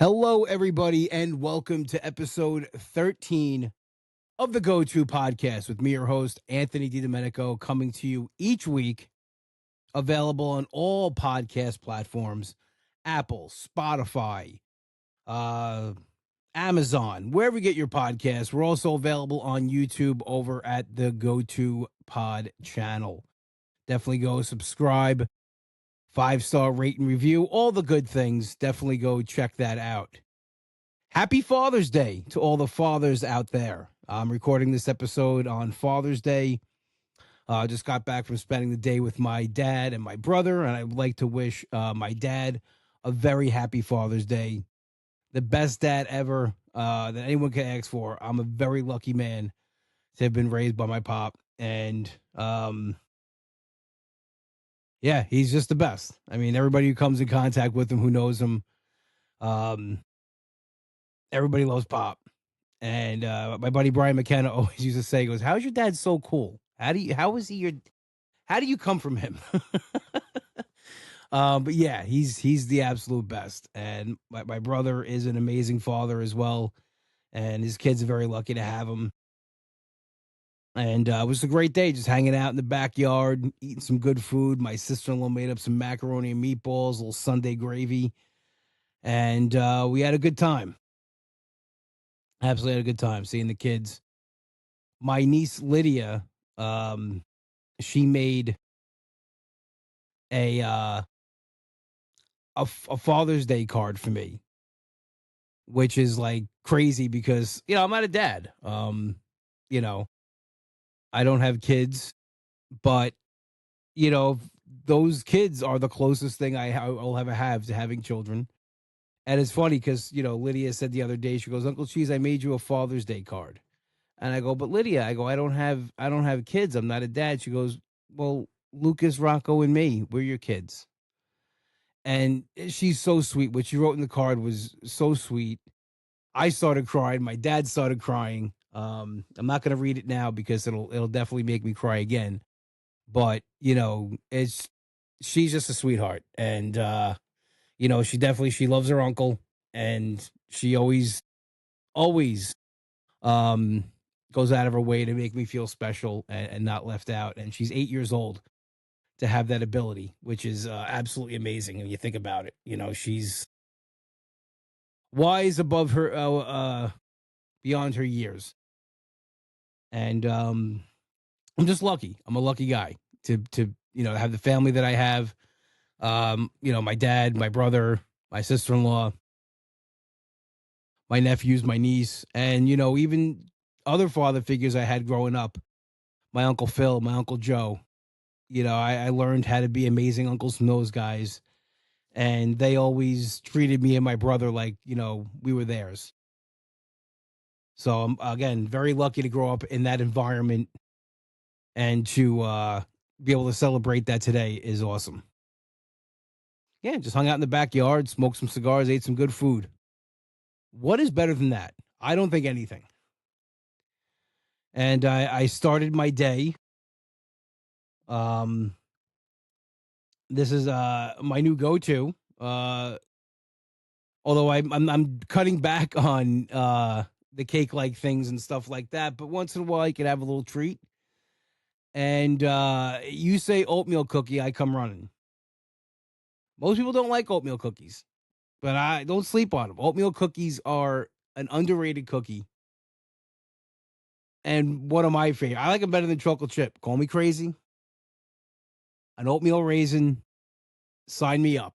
Hello, everybody, and welcome to episode 13 of the Go To Podcast with me, your host, Anthony DiDomenico, coming to you each week, available on all podcast platforms: Apple, Spotify, uh, Amazon, wherever you get your podcasts. We're also available on YouTube over at the Go To Pod channel. Definitely go subscribe, 5-star rate and review, all the good things. Definitely go check that out. Happy Father's Day to all the fathers out there. I'm recording this episode on Father's Day. Just got back from spending the day with my dad and my brother, and I would like to wish my dad a very happy Father's Day. The best dad ever that anyone can ask for. I'm a very lucky man to have been raised by my pop, and yeah, he's just the best. I mean, everybody who comes in contact with him, who knows him, um, everybody loves Pop. And my buddy Brian McKenna always used to say, he goes, "How's your dad so cool? How is he how do you come from him?" But yeah, he's the absolute best. And my brother is an amazing father as well. And his kids are very lucky to have him. And it was a great day just hanging out in the backyard, eating some good food. My sister in law made up some macaroni and meatballs, a little Sunday gravy. And we had a good time. Absolutely had a good time seeing the kids. My niece Lydia, um, she made a a Father's Day card for me, which is like crazy because I'm not a dad. You know, I don't have kids, but you know, those kids are the closest thing I'll ever have to having children. And it's funny because Lydia said the other day, she goes, "Uncle Cheese, I made you a Father's Day card." And I go, "But Lydia," I go, I don't have kids. I'm not a dad." She goes, "Well, Lucas, Rocco, and me, we're your kids." And she's so sweet. What she wrote in the card was so sweet. I started crying. My dad started crying. I'm not going to read it now because it'll definitely make me cry again. But it's she's just a sweetheart, and she loves her uncle, and she always um goes out of her way to make me feel special and not left out. And she's 8 years old to have that ability, which is absolutely amazing when you think about it. She's wise above her, beyond her years, and I'm just lucky. I'm a lucky guy to have the family that I have. My dad, my brother, my sister in law, my nephews, my niece, and even other father figures I had growing up. My uncle Phil, my uncle Joe. I learned how to be amazing uncles from those guys, and they always treated me and my brother like we were theirs. So I'm again very lucky to grow up in that environment, and to be able to celebrate that today is awesome. Yeah, just hung out in the backyard, smoked some cigars, ate some good food. What is better than that? I don't think anything. And I started my day. Um, this is my new go-to. Although I'm cutting back on the cake like things and stuff like that, but once in a while you can have a little treat. And you say oatmeal cookie, I come running. Most people don't like oatmeal cookies, but I don't sleep on them. Oatmeal cookies are an underrated cookie, and one of my favorite. I like them better than chocolate chip. Call me crazy. An oatmeal raisin, sign me up.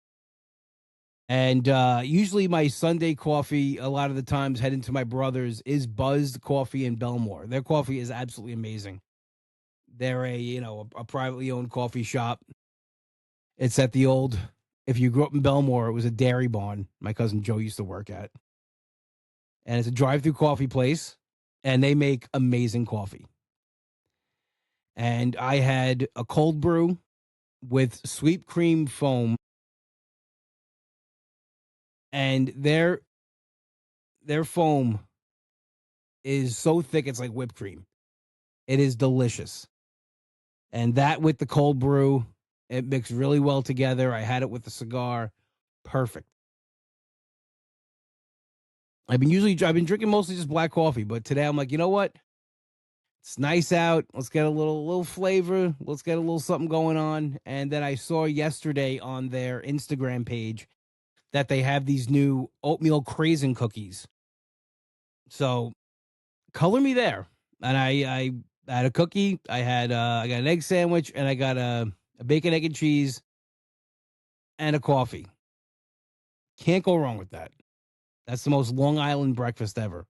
And usually my Sunday coffee, a lot of the times heading to my brother's, is Buzzed Coffee in Belmore. Their coffee is absolutely amazing. They're a privately owned coffee shop. It's at the old. If you grew up in Belmore, it was a dairy barn my cousin Joe used to work at, and it's a drive-through coffee place, and they make amazing coffee. And I had a cold brew with sweet cream foam, and their foam is so thick it's like whipped cream. It is delicious. And that with the cold brew, it mixed really well together. I had it with the cigar. Perfect. I've been drinking mostly just black coffee, but today I'm like, you know what? It's nice out. Let's get a little flavor. Let's get a little something going on. And then I saw yesterday on their Instagram page that they have these new oatmeal craisin cookies. So color me there. And I had a cookie. I got an egg sandwich, and I got a bacon, egg, and cheese, and a coffee. Can't go wrong with that. That's the most Long Island breakfast ever.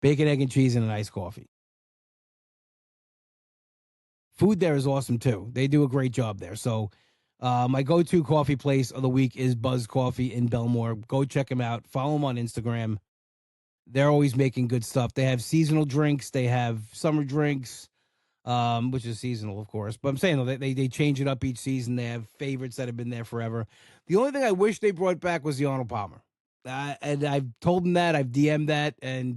Bacon, egg, and cheese, and a nice coffee. Food there is awesome too. They do a great job there. So, my go-to coffee place of the week is Buzz Coffee in Belmore. Go check them out. Follow them on Instagram. They're always making good stuff. They have seasonal drinks. They have summer drinks, which is seasonal, of course. But I'm saying though, they change it up each season. They have favorites that have been there forever. The only thing I wish they brought back was the Arnold Palmer. And I've told them that. I've DM'd that, and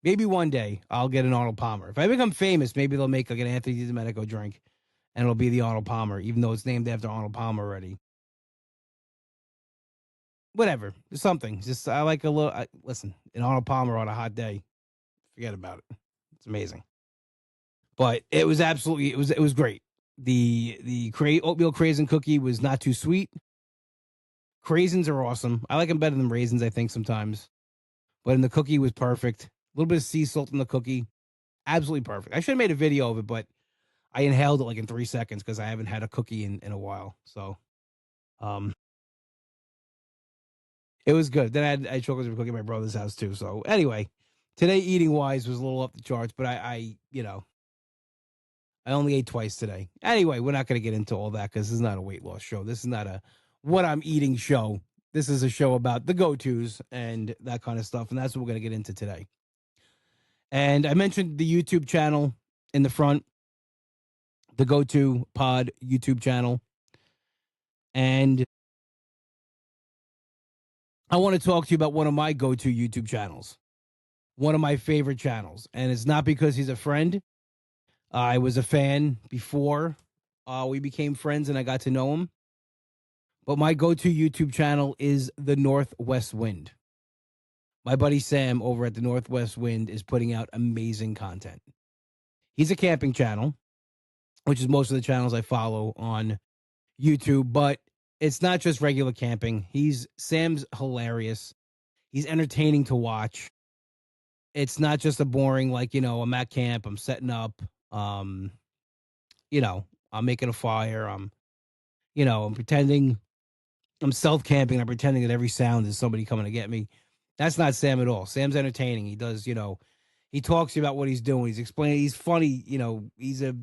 maybe one day I'll get an Arnold Palmer. If I become famous, maybe they'll make like an Anthony DiDomenico drink, and it'll be the Arnold Palmer, even though it's named after Arnold Palmer already. Whatever, something. Just I like a little. Listen, an Arnold Palmer on a hot day, forget about it. It's amazing. But it was absolutely it was great. The oatmeal craisin cookie was not too sweet. Craisins are awesome. I like them better than raisins, I think sometimes. But in the cookie was perfect. A little bit of sea salt in the cookie, absolutely perfect. I should have made a video of it, but I inhaled it like in 3 seconds because I haven't had a cookie in a while. So um it was good. Then I had chocolate chip cookie at my brother's house too. So anyway, today eating wise was a little up the charts, but I only ate twice today. Anyway, we're not going to get into all that because this is not a weight loss show. This is not a what I'm eating show. This is a show about the go tos and that kind of stuff. And that's what we're going to get into today. And I mentioned the YouTube channel in the front, the Go To Pod YouTube channel. And I want to talk to you about one of my go to YouTube channels, one of my favorite channels. And it's not because he's a friend. I was a fan before we became friends and I got to know him. But my go to YouTube channel is The Northwest Wind. My buddy Sam over at The Northwest Wind is putting out amazing content. He's a camping channel, which is most of the channels I follow on YouTube, but it's not just regular camping. Sam's hilarious. He's entertaining to watch. It's not just a boring, like, I'm at camp, I'm setting up, um, I'm making a fire, I'm pretending I'm self camping. I'm pretending that every sound is somebody coming to get me. That's not Sam at all. Sam's entertaining. He does, he talks to you about what he's doing. He's explaining. He's funny. He's a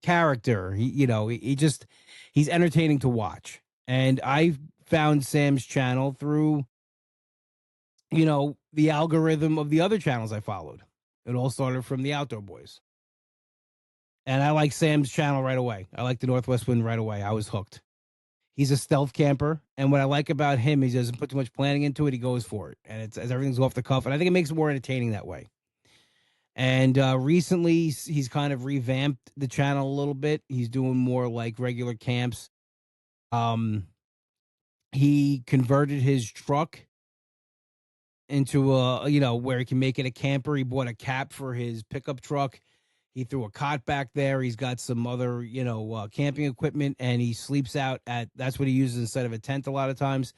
character. He's entertaining to watch. And I found Sam's channel through, the algorithm of the other channels I followed. It all started from the Outdoor Boys. And I like Sam's channel right away. I like the Northwest Wind right away. I was hooked. He's a stealth camper, and what I like about him, he doesn't put too much planning into it. He goes for it, and it's as everything's off the cuff, and I think it makes it more entertaining that way. And recently, he's kind of revamped the channel a little bit. He's doing more like regular camps. Um, he converted his truck into where he can make it a camper. He bought a cap for his pickup truck. He threw a cot back there. He's got some other, camping equipment, and he sleeps out that's what he uses instead of a tent a lot of times.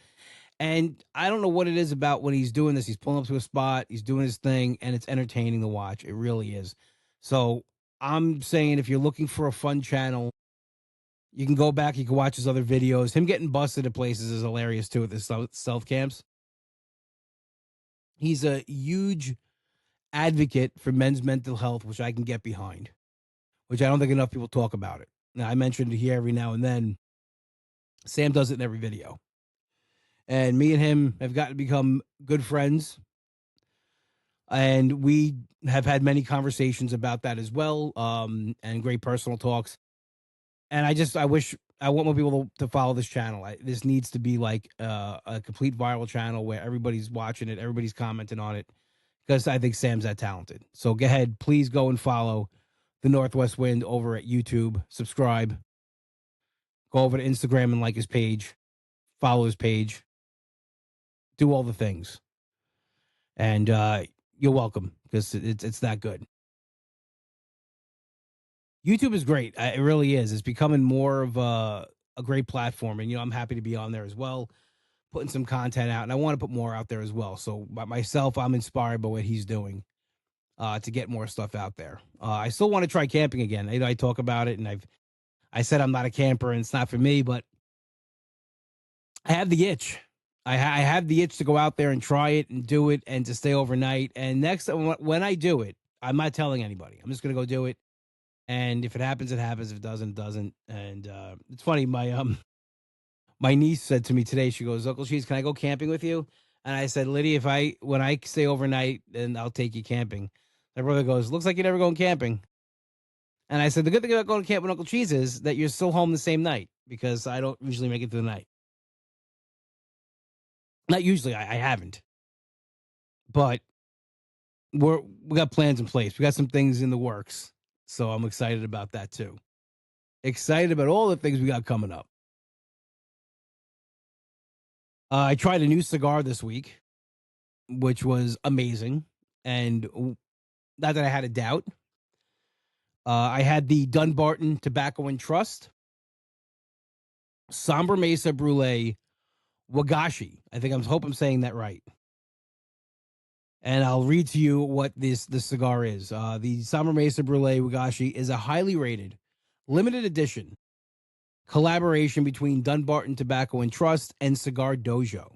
And I don't know what it is about when he's doing this. He's pulling up to a spot, he's doing his thing, and it's entertaining to watch. It really is. So I'm saying if you're looking for a fun channel, you can go back, you can watch his other videos. Him getting busted at places is hilarious too at the self camps. He's a huge advocate for men's mental health, which I can get behind, which I don't think enough people talk about it. Now, I mentioned it here every now and then. Sam does it in every video. And me and him have gotten to become good friends. And we have had many conversations about that as well, and great personal talks. And I want more people to follow this channel. This needs to be like a complete viral channel where everybody's watching it, everybody's commenting on it, because I think Sam's that talented. So go ahead, please go and follow the Northwest Wind over at YouTube. Subscribe. Go over to Instagram and like his page. Follow his page. Do all the things. And you're welcome because it's that good. YouTube is great. It really is. It's becoming more of a great platform, and I'm happy to be on there as well, putting some content out, and I want to put more out there as well. So by myself, I'm inspired by what he's doing to get more stuff out there. I still want to try camping again. I talk about it, and I said I'm not a camper and it's not for me, but I have the itch. I have the itch to go out there and try it and do it and to stay overnight. And next, when I do it, I'm not telling anybody. I'm just gonna go do it. And if it happens, it happens. If it doesn't, it doesn't. And it's funny. My niece said to me today, she goes, "Uncle Cheese, can I go camping with you?" And I said, "Lydia, if I when I stay overnight, then I'll take you camping." My brother goes, "Looks like you're never going camping." And I said, "The good thing about going to camp with Uncle Cheese is that you're still home the same night because I don't usually make it through the night. Not usually, I haven't, but we got plans in place. We got some things in the works, so I'm excited about that too. Excited about all the things we got coming up. I tried a new cigar this week, which was amazing, and not that I had a doubt. I had the Dunbarton Tobacco and Trust Somber Mesa Brulee Wagashi. I think hope I'm saying that right. And I'll read to you what this cigar is. The Somber Mesa Brulee Wagashi is a highly rated, limited edition collaboration between Dunbarton Tobacco and Trust and Cigar Dojo.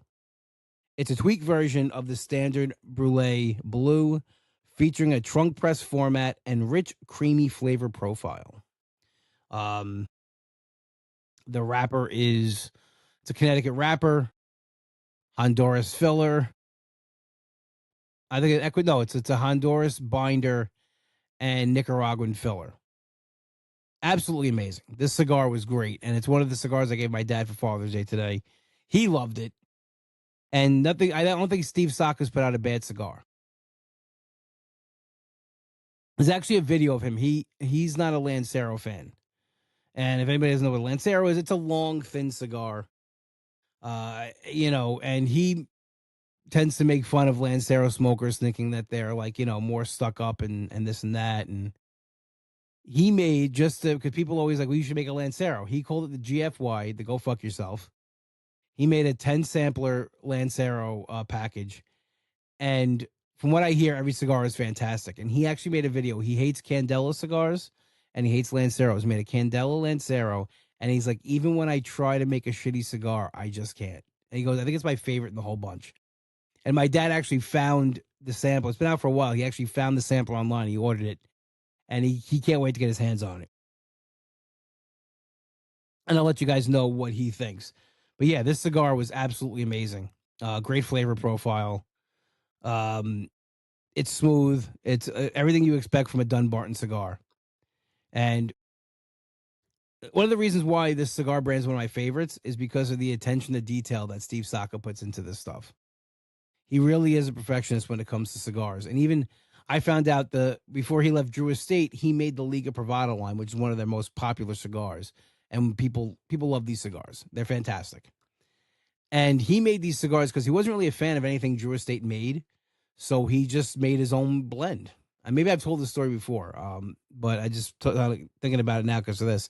It's a tweaked version of the standard Brulee Blue, featuring a trunk press format and rich, creamy flavor profile. Um, the wrapper it's a Connecticut wrapper, Honduras filler. I think no, it's a Honduras binder and Nicaraguan filler. Absolutely amazing. This cigar was great, and it's one of the cigars I gave my dad for Father's Day today. He loved it, and nothing. I don't think Steve Saka's put out a bad cigar. There's actually a video of him. He's not a Lancero fan, and if anybody doesn't know what Lancero is, it's a long, thin cigar. And he tends to make fun of Lancero smokers, thinking that they're like more stuck up and this and that, and he made just because people always like, well, you should make a Lancero. He called it the GFY, the Go Fuck Yourself. He made a 10 sampler Lancero package. And from what I hear, every cigar is fantastic. And he actually made a video. He hates Candela cigars and he hates Lanceros. He made a Candela Lancero. And he's like, even when I try to make a shitty cigar, I just can't. And he goes, I think it's my favorite in the whole bunch. And my dad actually found the sample. It's been out for a while. He actually found the sample online. He ordered it. And he can't wait to get his hands on it. And I'll let you guys know what he thinks. But yeah, this cigar was absolutely amazing. Great flavor profile. Um, it's smooth. It's everything you expect from a Dunbarton cigar. And one of the reasons why this cigar brand is one of my favorites is because of the attention to detail that Steve Saka puts into this stuff. He really is a perfectionist when it comes to cigars. And even I found out before he left Drew Estate, he made the Liga Privada line, which is one of their most popular cigars. And people love these cigars. They're fantastic. And he made these cigars because he wasn't really a fan of anything Drew Estate made. So he just made his own blend. And maybe I've told this story before, but I just thinking about it now because of this.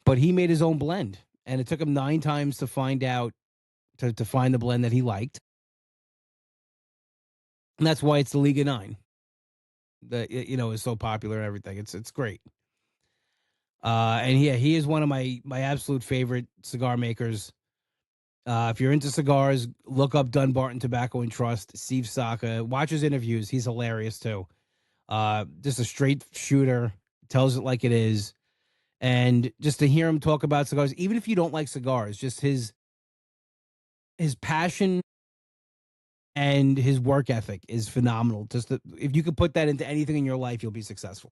But he made his own blend, and it took him 9 times to find out to find the blend that he liked, and that's why it's the Liga 9 that is so popular and everything. It's great. And yeah, he is one of my absolute favorite cigar makers. If you're into cigars, look up Dunbarton Tobacco and Trust. Steve Saka, watch his interviews. He's hilarious too. Just a straight shooter, tells it like it is. And just to hear him talk about cigars, even if you don't like cigars, just his passion and his work ethic is phenomenal. If you could put that into anything in your life, you'll be successful.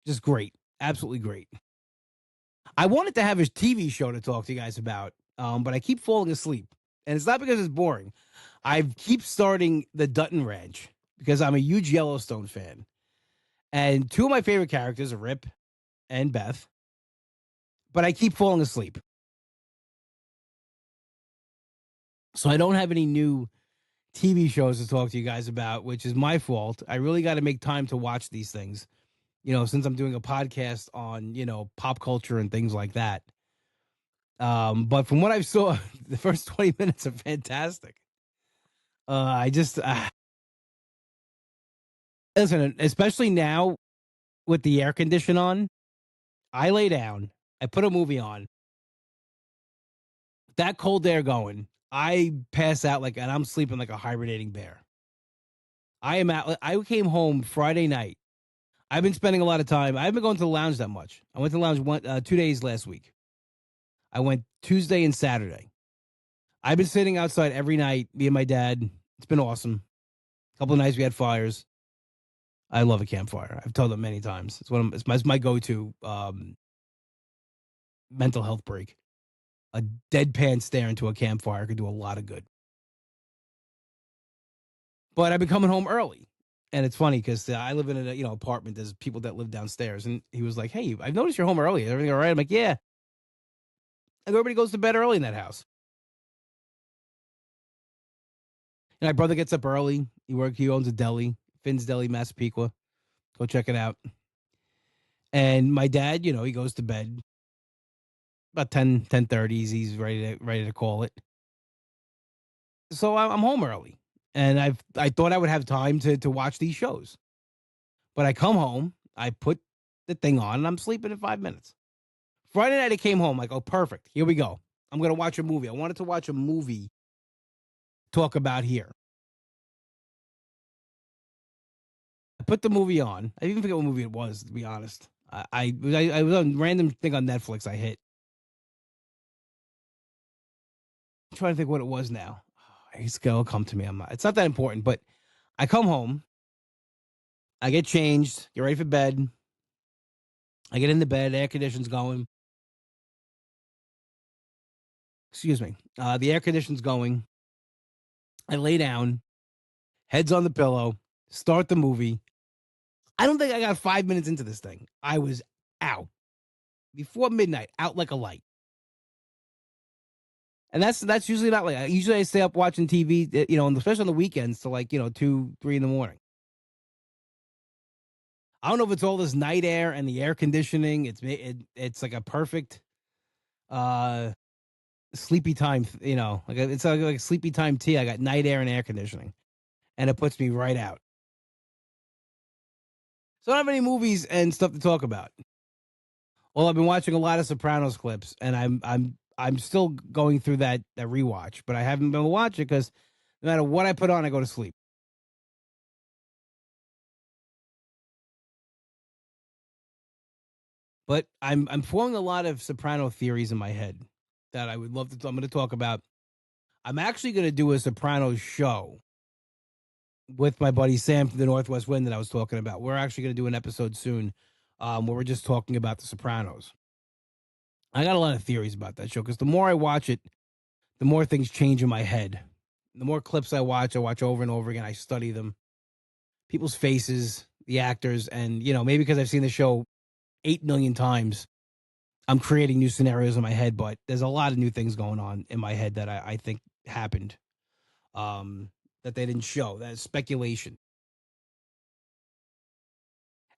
Just great. Absolutely great. I wanted to have a TV show to talk to you guys about, but I keep falling asleep. And it's not because it's boring. I keep starting the Dutton Ranch because I'm a huge Yellowstone fan. And 2 of my favorite characters are Rip and Beth, but I keep falling asleep. So I don't have any new TV shows to talk to you guys about, which is my fault. I really got to make time to watch these things, since I'm doing a podcast on, pop culture and things like that. But from what I saw, the first 20 minutes are fantastic. I just listen, especially now with the air condition on, I lay down, I put a movie on, that cold air going, I pass out and I'm sleeping like a hibernating bear. I came home Friday night. I've been spending a lot of time. I haven't been going to the lounge that much. I went to the lounge 2 days last week. I went Tuesday and Saturday. I've been sitting outside every night, me and my dad. It's been awesome. A couple of nights we had fires. I love a campfire. I've told them many times. It's my go-to mental health break. A deadpan stare into a campfire could do a lot of good. But I've been coming home early. And it's funny because I live in an apartment. There's people that live downstairs. And he was like, "Hey, I've noticed you're home early. Is everything all right?" I'm like, "Yeah." Like, everybody goes to bed early in that house. And my brother gets up early. He owns a deli, Finn's Deli, Massapequa. Go check it out. And my dad, he goes to bed about 10:30. He's ready to call it. So I'm home early. And I thought I would have time to watch these shows. But I come home, I put the thing on, and I'm sleeping in 5 minutes. Friday night I came home, like, oh, perfect. Here we go. I'm gonna watch a movie. I wanted to watch a movie talk about here. I put the movie on. I even forget what movie it was, to be honest. I was on random thing on Netflix I hit. I'm trying to think what it was now. It's gonna come to me. It's not that important, but I come home, I get changed, get ready for bed. I get into bed, air conditioning's going. Excuse me. The air conditioning's going. I lay down, heads on the pillow, start the movie. I don't think I got 5 minutes into this thing. I was out before midnight, out like a light. And that's usually not like usually I stay up watching TV, and especially on the weekends to 2, 3 in the morning. I don't know if it's all this night air and the air conditioning. It's like a perfect uh sleepy time. It's like a sleepy time tea. I got night air and air conditioning, and it puts me right out. So I don't have any movies and stuff to talk about. Well, I've been watching a lot of Sopranos clips, and I'm still going through that rewatch, but I haven't been watching because no matter what I put on, I go to sleep. But I'm forming a lot of Soprano theories in my head that I would love to. I'm going to talk about. I'm actually going to do a Sopranos show with my buddy Sam from the Northwest Wind that I was talking about. We're actually going to do an episode soon, where we're just talking about the Sopranos. I got a lot of theories about that show because the more I watch it, the more things change in my head. The more clips I watch over and over again. I study them, people's faces, the actors, and maybe because I've seen the show 8 million times, I'm creating new scenarios in my head. But there's a lot of new things going on in my head that I think happened, that they didn't show. That's speculation,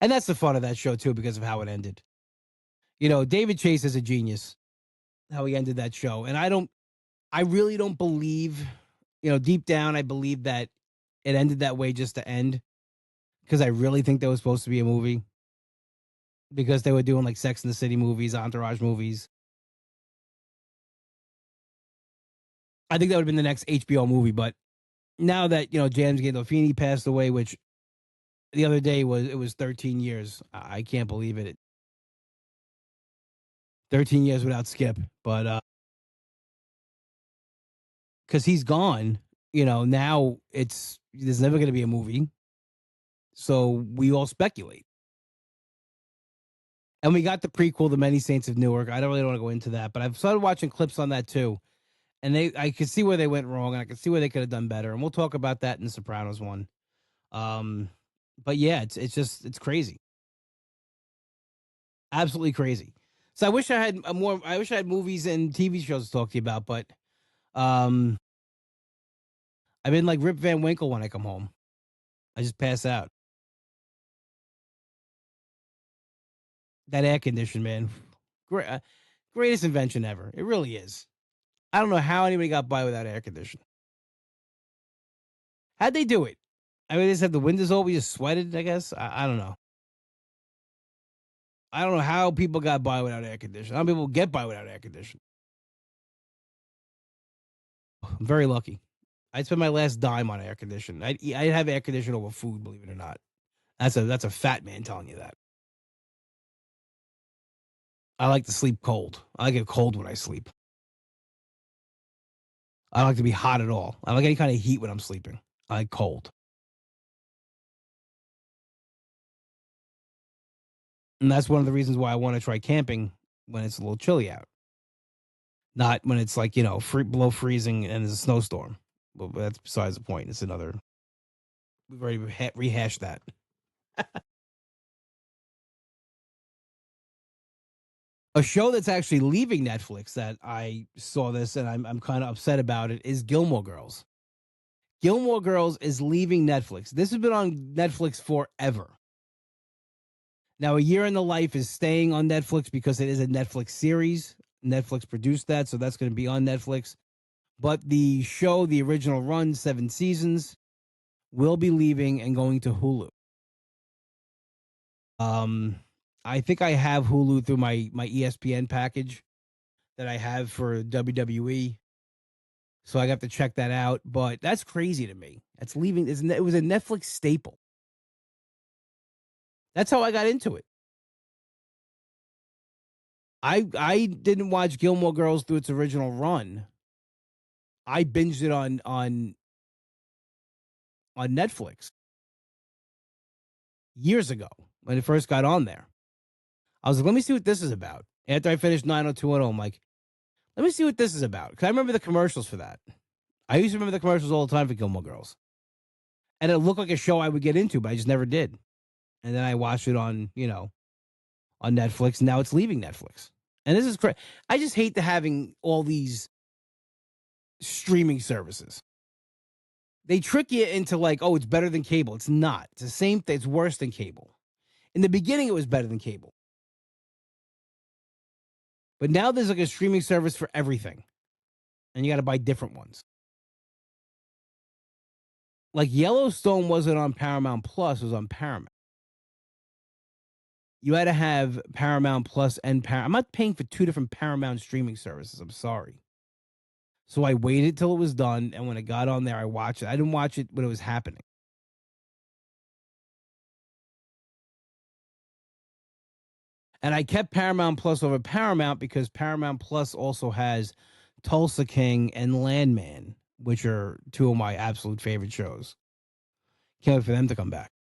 and that's the fun of that show too, because of how it ended. David Chase is a genius. How he ended that show, and I really don't believe, deep down, I believe that it ended that way just to end because I really think there was supposed to be a movie because they were doing like Sex in the City movies, Entourage movies. I think that would have been the next HBO movie, but now that James Gandolfini passed away, which the other day was 13 years. I can't believe it. 13 years without Skip, but because he's gone, now there's never going to be a movie, so we all speculate. And we got the prequel, The Many Saints of Newark. I don't really want to go into that, but I've started watching clips on that too. And I could see where they went wrong, and I could see where they could have done better. And we'll talk about that in the Sopranos one. Um, but yeah, it's crazy, absolutely crazy. So I wish I had more. I wish I had movies and TV shows to talk to you about, but um, I've been like Rip Van Winkle when I come home. I just pass out. That air condition, man. Great, greatest invention ever. It really is. I don't know how anybody got by without air conditioning. How'd they do it? I mean, they just have the windows open, we just sweated, I guess. I don't know. I don't know how people got by without air conditioning. How people get by without air conditioning. I'm very lucky. I'd spend my last dime on air conditioning. I'd have air conditioning over food, believe it or not. That's a fat man telling you that. I like to sleep cold. I like it cold when I sleep. I don't like to be hot at all. I don't like any kind of heat when I'm sleeping. I like cold. And that's one of the reasons why I want to try camping when it's a little chilly out. Not when it's like, below freezing and there's a snowstorm. But that's besides the point. It's another. We've already rehashed that. A show that's actually leaving Netflix that I saw this and I'm kind of upset about it is Gilmore Girls. Gilmore Girls is leaving Netflix. This has been on Netflix forever. Now, A Year in the Life is staying on Netflix because it is a Netflix series. Netflix produced that, so that's going to be on Netflix. But the show, the original run, 7 seasons, will be leaving and going to Hulu. I think I have Hulu through my ESPN package that I have for WWE. So I have to check that out. But that's crazy to me. That's leaving. It was a Netflix staple. That's how I got into it. I didn't watch Gilmore Girls through its original run. I binged it on Netflix years ago when it first got on there. I was like, let me see what this is about. After I finished 90210, I'm like, let me see what this is about. Because I remember the commercials for that. I used to remember the commercials all the time for Gilmore Girls. And it looked like a show I would get into, but I just never did. And then I watched it on Netflix. And now it's leaving Netflix. And this is crazy. I just hate having all these streaming services. They trick you into like, oh, it's better than cable. It's not. It's the same thing. It's worse than cable. In the beginning, it was better than cable. But now there's like a streaming service for everything. And you got to buy different ones. Like Yellowstone wasn't on Paramount Plus, it was on Paramount. You had to have Paramount Plus and Paramount. I'm not paying for 2 different Paramount streaming services. I'm sorry. So I waited till it was done, and when it got on there, I watched it. I didn't watch it when it was happening. And I kept Paramount Plus over Paramount because Paramount Plus also has Tulsa King and Landman, which are 2 of my absolute favorite shows. Can't wait for them to come back.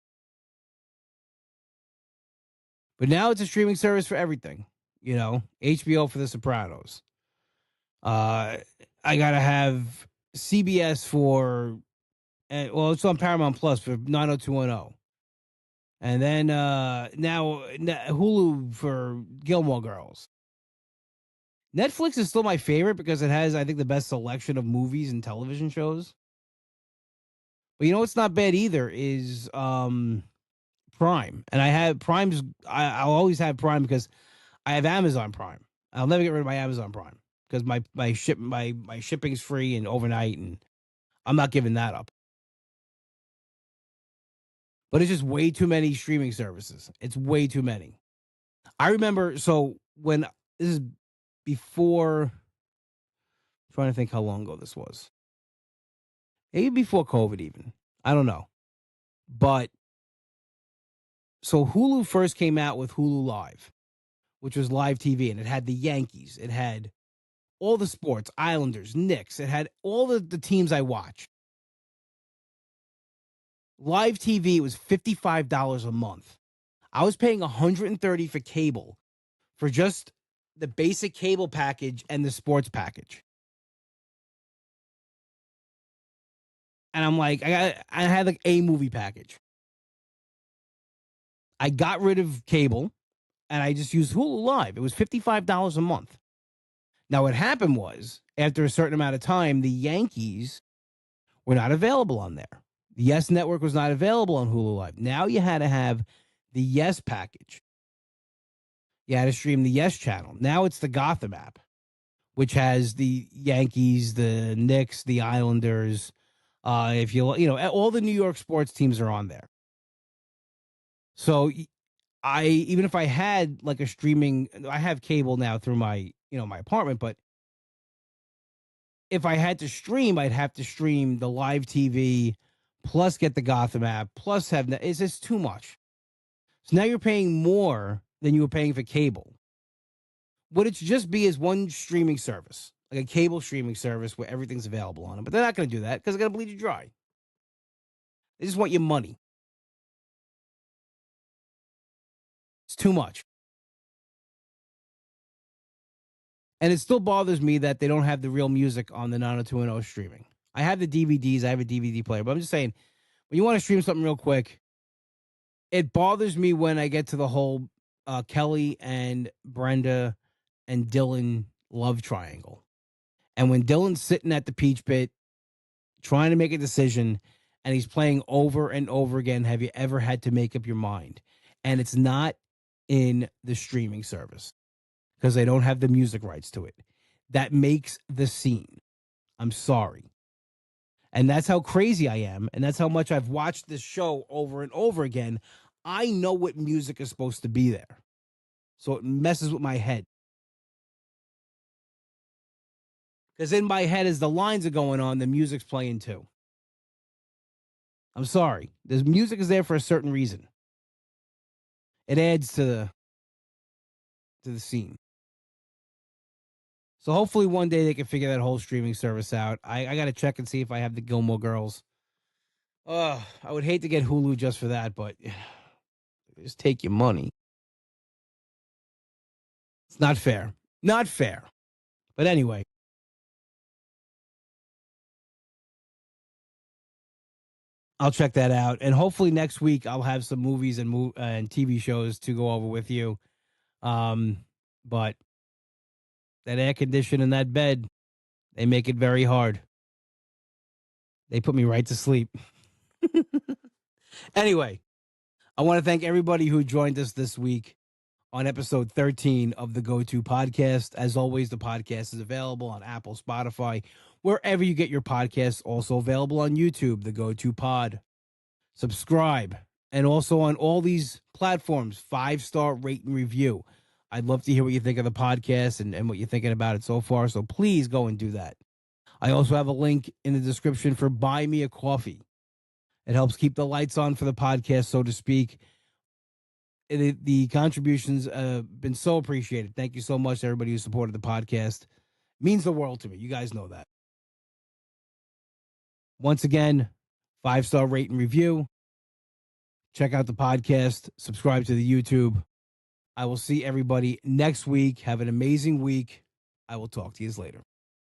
But now it's a streaming service for everything. HBO for The Sopranos. I gotta have CBS for, it's on Paramount Plus for 90210. And then now Hulu for Gilmore Girls. Netflix is still my favorite because it has, I think, the best selection of movies and television shows. But what's not bad either is Prime. And I have Prime's, I'll always have Prime because I have Amazon Prime. I'll never get rid of my Amazon Prime because my shipping's free and overnight, and I'm not giving that up. But it's just way too many streaming services. It's way too many. I remember, so when this is before, I'm trying to think how long ago this was. Maybe before COVID, even. I don't know. But so Hulu first came out with Hulu Live, which was live TV, and it had the Yankees. It had all the sports, Islanders, Knicks. It had all the teams I watched. Live TV was $55 a month. I was paying $130 for cable for just the basic cable package and the sports package. And I'm like, I had like a movie package. I got rid of cable and I just used Hulu Live. It was $55 a month. Now, what happened was, after a certain amount of time, the Yankees were not available on there. The Yes Network was not available on Hulu Live. Now you had to have the Yes package. You had to stream the Yes channel. Now it's the Gotham app, which has the Yankees, the Knicks, the Islanders. If you know, all the New York sports teams are on there. So I even if I had like a streaming, I have cable now through my my apartment, but if I had to stream, I'd have to stream the live TV plus get the Gotham app plus have it's just too much. So now you're paying more than you were paying for cable. What it should just be is one streaming service, like a cable streaming service where everything's available on it. But they're not going to do that because they're going to bleed you dry. They just want your money. It's too much. And it still bothers me that they don't have the real music on the 90210 streaming. I have the DVDs, I have a DVD player, but I'm just saying, when you want to stream something real quick, it bothers me when I get to the whole Kelly and Brenda and Dylan love triangle. And when Dylan's sitting at the Peach Pit trying to make a decision and he's playing over and over again, have you ever had to make up your mind? And it's not in the streaming service because they don't have the music rights to it. That makes the scene. I'm sorry. And that's how crazy I am. And that's how much I've watched this show over and over again. I know what music is supposed to be there. So it messes with my head. Because in my head, as the lines are going on, the music's playing too. I'm sorry. The music is there for a certain reason. It adds to the scene. So hopefully one day they can figure that whole streaming service out. I got to check and see if I have the Gilmore Girls. I would hate to get Hulu just for that, but just take your money. It's not fair. Not fair. But anyway. I'll check that out. And hopefully next week I'll have some movies and TV shows to go over with you. But that air condition in that bed, they make it very hard. They put me right to sleep. Anyway, I want to thank everybody who joined us this week on episode 13 of the Go-To Podcast. As always, the podcast is available on Apple, Spotify, wherever you get your podcasts. Also available on YouTube, the Go-To Pod. Subscribe. And also on all these platforms, 5-star rate and review. I'd love to hear what you think of the podcast and what you're thinking about it so far. So please go and do that. I also have a link in the description for Buy Me a Coffee. It helps keep the lights on for the podcast, so to speak. The contributions have been so appreciated. Thank you so much to everybody who supported the podcast. It means the world to me. You guys know that. Once again, 5-star rate and review. Check out the podcast. Subscribe to the YouTube. I will see everybody next week. Have an amazing week. I will talk to you later.